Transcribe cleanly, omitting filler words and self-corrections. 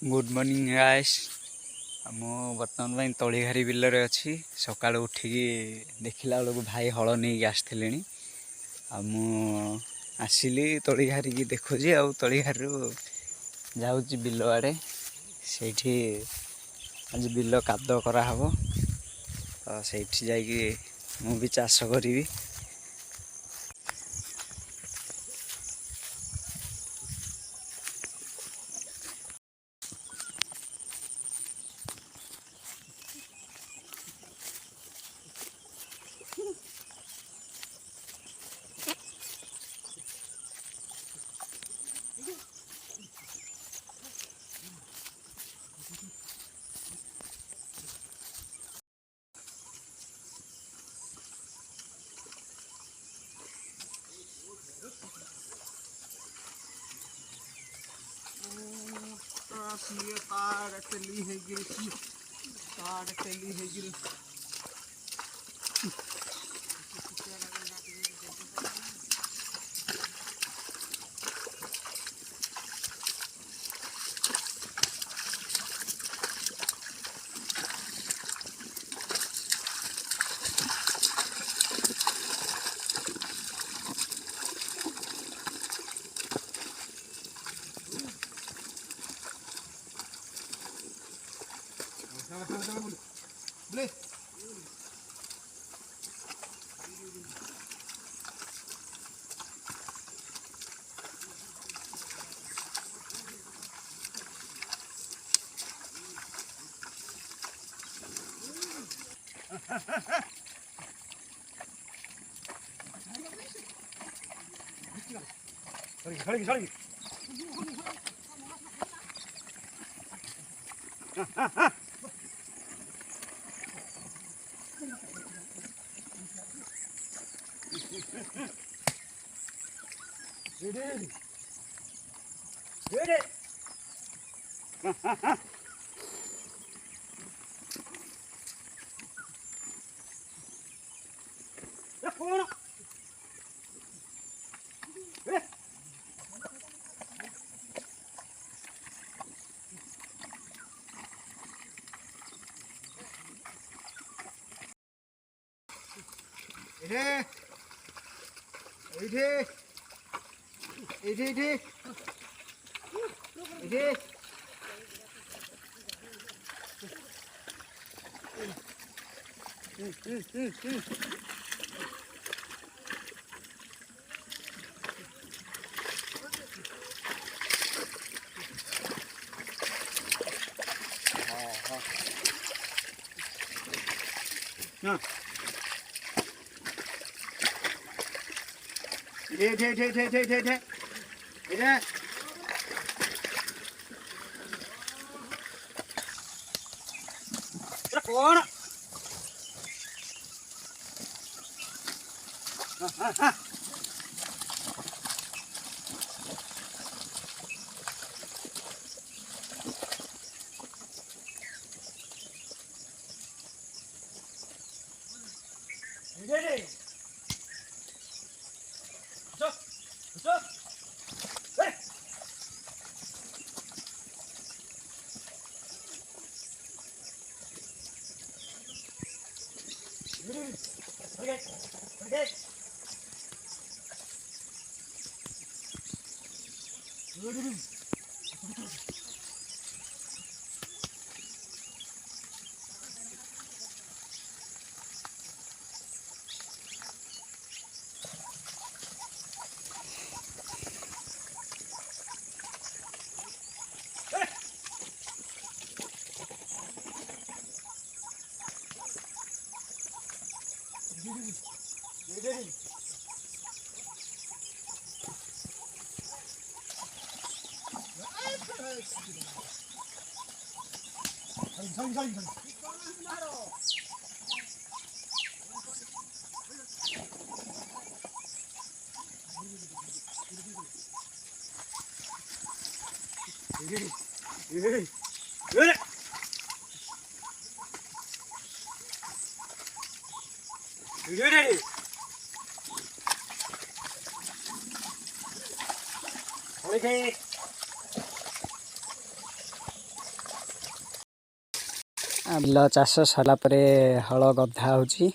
Good morning guys. मु बर्तमान तलीघारी बिलरे अच्छी सकाल उठिकी देखला बेलू भाई हल नहीं आसते आसली तलीघारी की देखुची तलीघारी जाऊँगी बिल आड़े से आज बिल काद कराहब तो से मु भी चाष करी। तार चली है boleh sorry. Ready. No. Thế. Rất khó đó. Đi. Okay. ବିଲ ଚାଷ ସରିଲା ପରେ ହଳ ଗଧା ହେଉଛି।